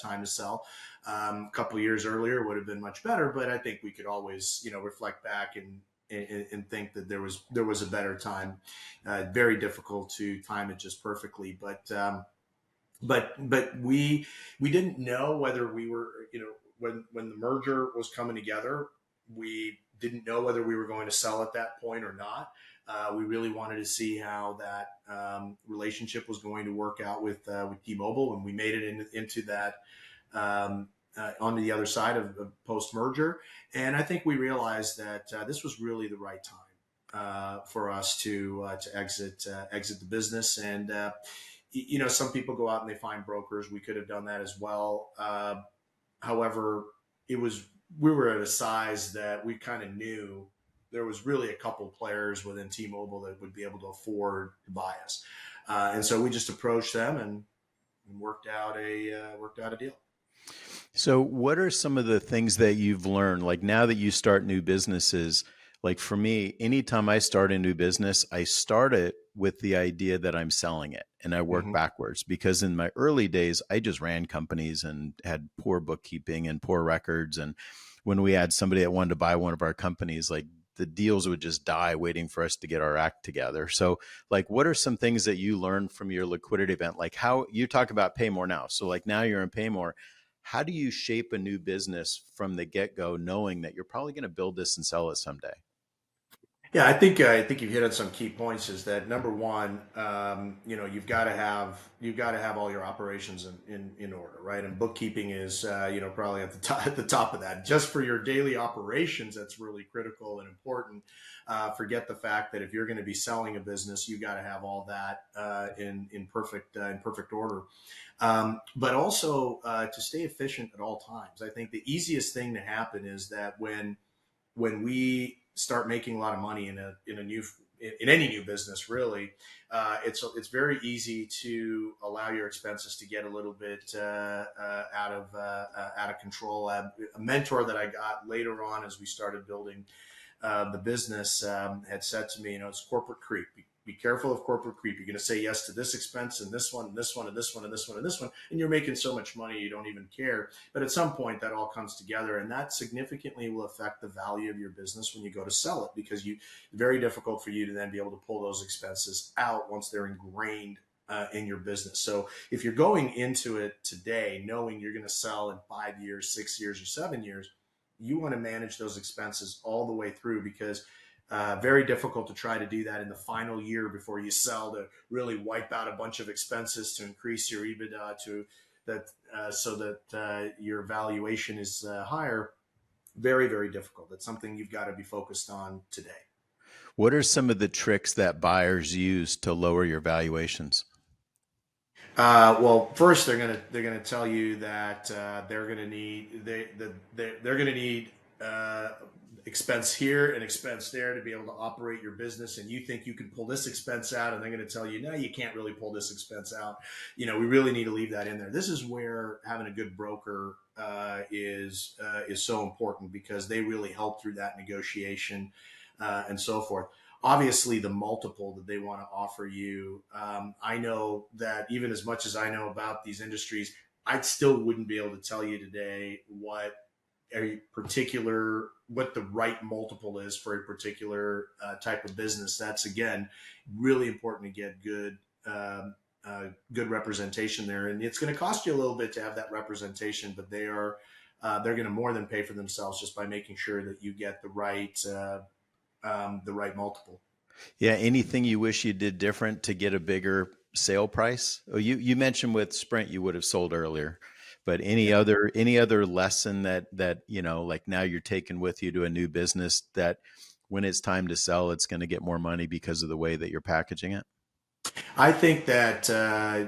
time to sell. A couple of years earlier would have been much better, but I think we could always, reflect back and think that there was a better time. Very difficult to time it just perfectly, but but we didn't know whether we were, when the merger was coming together, we didn't know whether we were going to sell at that point or not. We really wanted to see how that relationship was going to work out with T-Mobile, and we made it into that, onto the other side of post merger. And I think we realized that this was really the right time for us to exit the business. And some people go out and they find brokers. We could have done that as well. However, it was we were at a size that we kind of knew there was really a couple players within T-Mobile that would be able to afford to buy us, and so we just approached them and worked out a deal. So, what are some of the things that you've learned? Like now that you start new businesses, like for me, anytime I start a new business, I start it with the idea that I'm selling it and I work Hmm. backwards because in my early days, I just ran companies and had poor bookkeeping and poor records. And when we had somebody that wanted to buy one of our companies, like the deals would just die waiting for us to get our act together. So, like, what are some things that you learned from your liquidity event? Like, how you talk about Paymore now. So, like, now you're in Paymore, how do you shape a new business from the get-go knowing that you're probably going to build this and sell it someday? Yeah, I think you've hit on some key points. Is that number one? You've got to have all your operations in order, right? And bookkeeping is probably at the top of that. Just for your daily operations, that's really critical and important. Forget the fact that if you're going to be selling a business, you got to have all that in perfect order. But also to stay efficient at all times. I think the easiest thing to happen is that when we start making a lot of money in any new business, really, it's very easy to allow your expenses to get a little bit out of control. A mentor that I got later on as we started building the business had said to me, it's corporate creep. Be careful of corporate creep. You're going to say yes to this expense and this one and this one and this one and this one and this one, and you're making so much money you don't even care. But at some point, that all comes together, and that significantly will affect the value of your business when you go to sell it, because very difficult for you to then be able to pull those expenses out once they're ingrained in your business. So if you're going into it today knowing you're going to sell in 5 years, 6 years, or 7 years, you want to manage those expenses all the way through, because very difficult to try to do that in the final year before you sell, to really wipe out a bunch of expenses to increase your EBITDA to that, so that your valuation is higher. Very, very difficult. That's something you've got to be focused on today. What are some of the tricks that buyers use to lower your valuations? Well, first they're gonna tell you that they're gonna need uh, expense here and expense there to be able to operate your business, and you think you can pull this expense out, and they're going to tell you, no, you can't really pull this expense out. We really need to leave that in there. This is where having a good broker is so important, because they really help through that negotiation and so forth. Obviously, the multiple that they want to offer you. I know that even as much as I know about these industries, I still wouldn't be able to tell you today what the right multiple is for a particular type of business. That's, again, really important to get good representation there, and it's going to cost you a little bit to have that representation, but they're going to more than pay for themselves just by making sure that you get the right multiple. Yeah, anything you wish you did different to get a bigger sale price? Oh, you mentioned with Sprint you would have sold earlier, but Yeah. any other lesson that like now you're taking with you to a new business that when it's time to sell, it's going to get more money because of the way that you're packaging it? I think that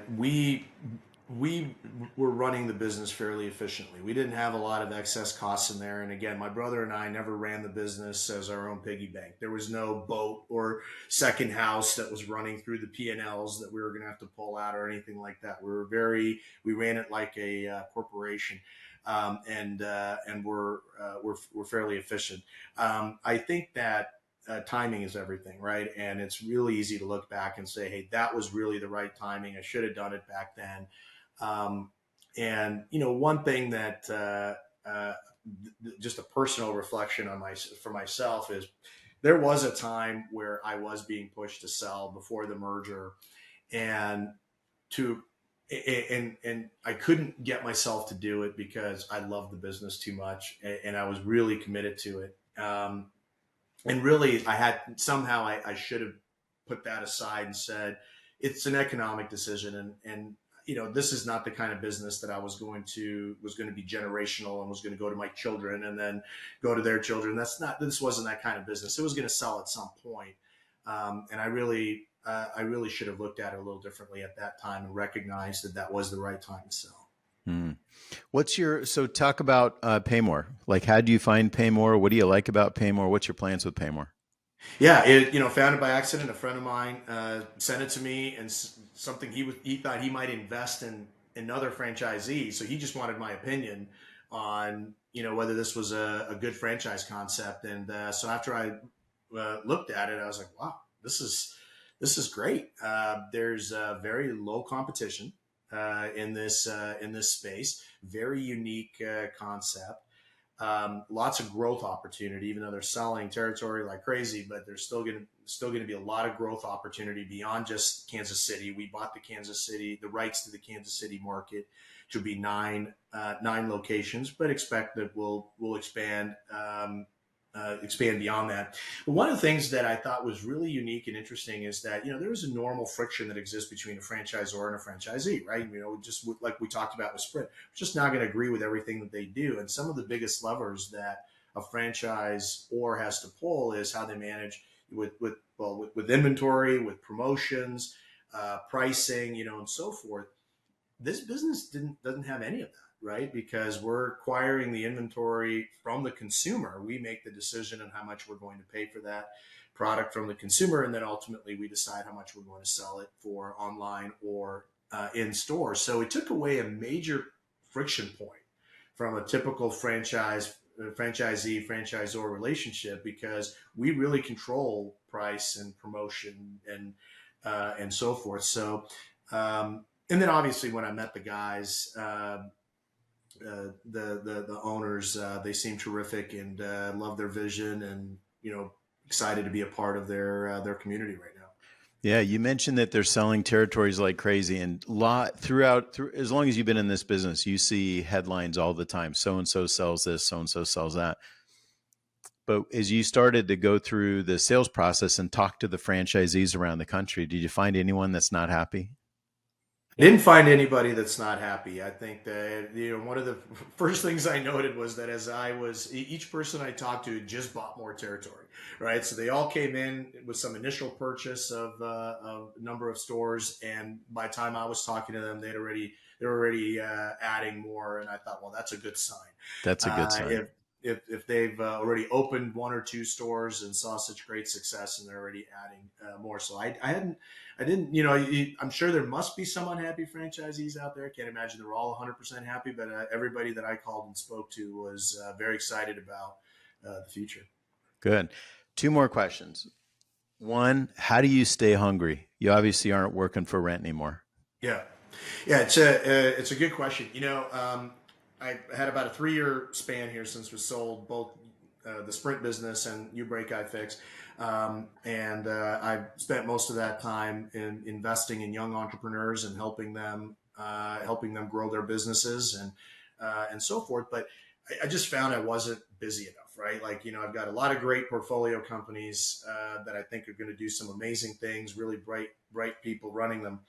we were running the business fairly efficiently. We didn't have a lot of excess costs in there. And again, my brother and I never ran the business as our own piggy bank. There was no boat or second house that was running through the P&Ls that we were going to have to pull out or anything like that. We ran it like a corporation. And we're fairly efficient. I think that timing is everything, right? And it's really easy to look back and say, hey, that was really the right timing. I should have done it back then. Um, and one thing that just a personal reflection for myself is, there was a time where I was being pushed to sell before the merger, and to and I couldn't get myself to do it because I love the business too much, and I was really committed to it. And really, I had somehow I should have put that aside and said it's an economic decision, and this is not the kind of business that I was going to be generational and was going to go to my children and then go to their children. This wasn't that kind of business. It was going to sell at some point, and I really should have looked at it a little differently at that time and recognized that that was the right time to sell. Hmm. So talk about Paymore. Like, how do you find Paymore? What do you like about Paymore? What's your plans with Paymore? Yeah, found it by accident. A friend of mine sent it to me, and something he thought he might invest in another franchisee. So he just wanted my opinion on whether this was a good franchise concept. And so after I looked at it, I was like, wow, this is great. There's very low competition in this space. Very unique concept. Lots of growth opportunity, even though they're selling territory like crazy, but there's still going to be a lot of growth opportunity beyond just Kansas City. We bought the rights to the Kansas City market, which will be nine locations, but expect that we'll expand beyond that. But one of the things that I thought was really unique and interesting is that there is a normal friction that exists between a franchisor and a franchisee, right? Just like we talked about with Sprint, we're just not going to agree with everything that they do. And some of the biggest levers that a franchisor has to pull is how they manage with inventory, with promotions, pricing, and so forth. This business doesn't have any of that, right? Because we're acquiring the inventory from the consumer. We make the decision on how much we're going to pay for that product from the consumer, and then ultimately we decide how much we're going to sell it for online or in store. So it took away a major friction point from a typical franchisee franchisor relationship, because we really control price and promotion and so forth. So and then obviously when I met the guys, the owners, they seem terrific, and love their vision, and excited to be a part of their community right now. Yeah, you mentioned that they're selling territories like crazy, and through as long as you've been in this business, you see headlines all the time. So and so sells this, so and so sells that. But as you started to go through the sales process and talk to the franchisees around the country, did you find anyone that's not happy? I didn't find anybody that's not happy. I think that one of the first things I noted was that each person I talked to had just bought more territory, right? So they all came in with some initial purchase of a number of stores, and by the time I was talking to them, they were already adding more, and I thought, well, that's a good sign. That's a good sign. If they've already opened one or two stores and saw such great success, and they're already adding more. So I didn't, I'm sure there must be some unhappy franchisees out there. I can't imagine they're all 100% happy, but everybody that I called and spoke to was very excited about the future. Good. Two more questions. One, how do you stay hungry? You obviously aren't working for rent anymore. Yeah. Yeah, it's a good question. I had about a 3-year span here since we sold both the Sprint business and U Break I Fix, and I spent most of that time in investing in young entrepreneurs and helping them grow their businesses and so forth. But I just found I wasn't busy enough, right? Like I've got a lot of great portfolio companies that I think are going to do some amazing things, really bright people running them.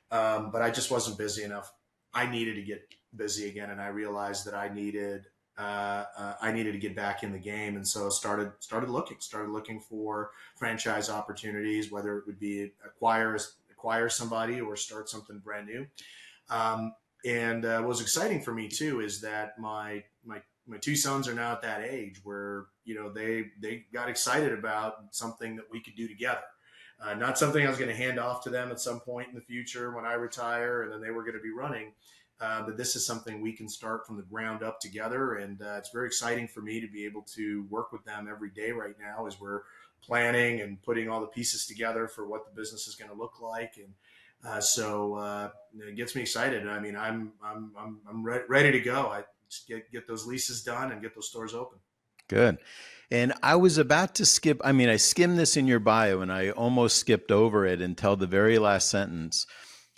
But I just wasn't busy enough. I needed to get busy again, and I realized that I needed to get back in the game, and so started looking for franchise opportunities, whether it would be acquire somebody or start something brand new. And what was exciting for me too is that my two sons are now at that age where they got excited about something that we could do together. Not something I was going to hand off to them at some point in the future when I retire, and then they were going to be running. But this is something we can start from the ground up together, and it's very exciting for me to be able to work with them every day right now as we're planning and putting all the pieces together for what the business is going to look like. And so it gets me excited. I mean, I'm ready to go. I just get those leases done and get those stores open. Good. And I was about to skip, I skimmed this in your bio and I almost skipped over it until the very last sentence.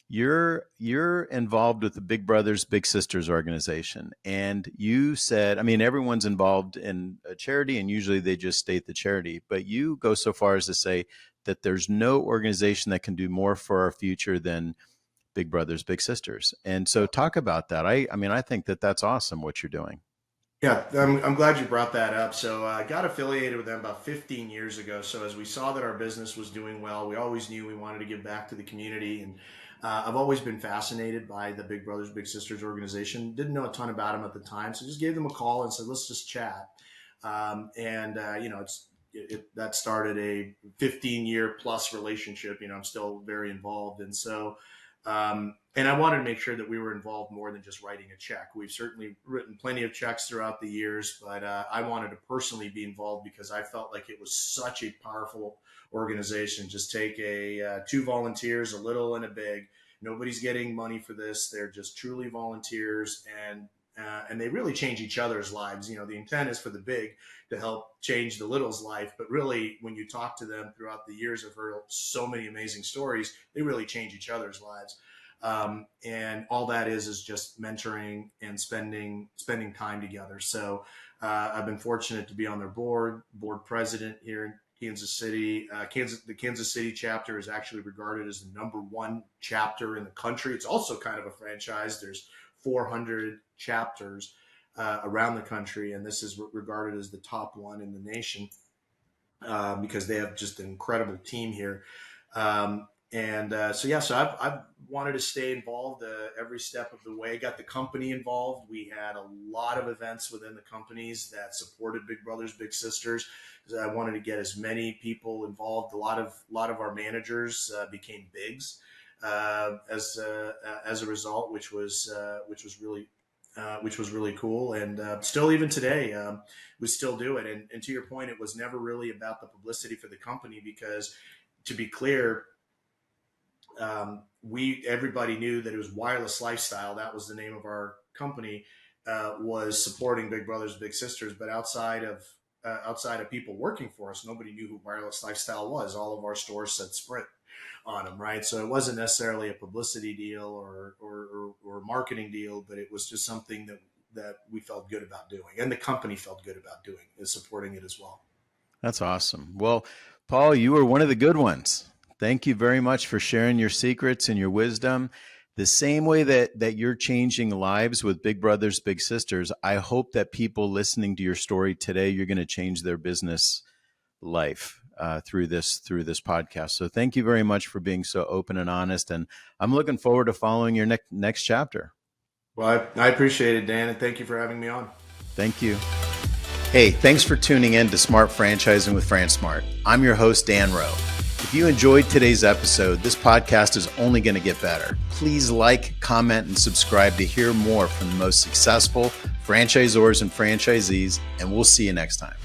You're involved with the Big Brothers Big Sisters organization, and you said, I mean, everyone's involved in a charity, and usually they just state the charity, but you go so far as to say that there's no organization that can do more for our future than Big Brothers Big Sisters. And so, talk about that. I mean, I think that that's awesome what you're doing. Yeah, I'm glad you brought that up. So I got affiliated with them about 15 years ago. So as we saw that our business was doing well, we always knew we wanted to give back to the community. And I've always been fascinated by the Big Brothers Big Sisters organization. Didn't know a ton about them at the time, so just gave them a call and said, let's just chat. That started a 15-year plus relationship. I'm still very involved, and so. And I wanted to make sure that we were involved more than just writing a check. We've certainly written plenty of checks throughout the years, but I wanted to personally be involved because I felt like it was such a powerful organization. Just take two volunteers, a little and a big. Nobody's getting money for this. They're just truly volunteers, and they really change each other's lives. The intent is for the big to help change the little's life, but really when you talk to them throughout the years, I've heard so many amazing stories. They really change each other's lives. And all that is just mentoring and spending time together. So I've been fortunate to be on their board president here in Kansas City. The Kansas City chapter is actually regarded as the #1 chapter in the country. It's also kind of a franchise. There's 400 chapters around the country, and this is regarded as the top one in the nation because they have just an incredible team here. So I've wanted to stay involved every step of the way. Got the company involved. We had a lot of events within the companies that supported Big Brothers Big Sisters because I wanted to get as many people involved. A lot of our managers became bigs as a result, which was really cool. And still, even today, we still do it. And to your point, it was never really about the publicity for the company because, to be clear, everybody knew that it was Wireless Lifestyle. That was the name of our company, was supporting Big Brothers Big Sisters. But outside of people working for us, nobody knew who Wireless Lifestyle was. All of our stores said Sprint on them, right? So it wasn't necessarily a publicity deal or marketing deal, but it was just something that we felt good about doing, and the company felt good about doing, is supporting it as well. That's awesome. Well, Paul, you were one of the good ones. Thank you very much for sharing your secrets and your wisdom. The same way that you're changing lives with Big Brothers Big Sisters, I hope that people listening to your story today, you're going to change their business life through this podcast. So thank you very much for being so open and honest, and I'm looking forward to following your next chapter. Well, I appreciate it, Dan, and thank you for having me on. Thank you. Hey, thanks for tuning in to Smart Franchising with Fransmart. I'm your host, Dan Rowe. If you enjoyed today's episode, this podcast is only going to get better. Please like, comment, and subscribe to hear more from the most successful franchisors and franchisees, and we'll see you next time.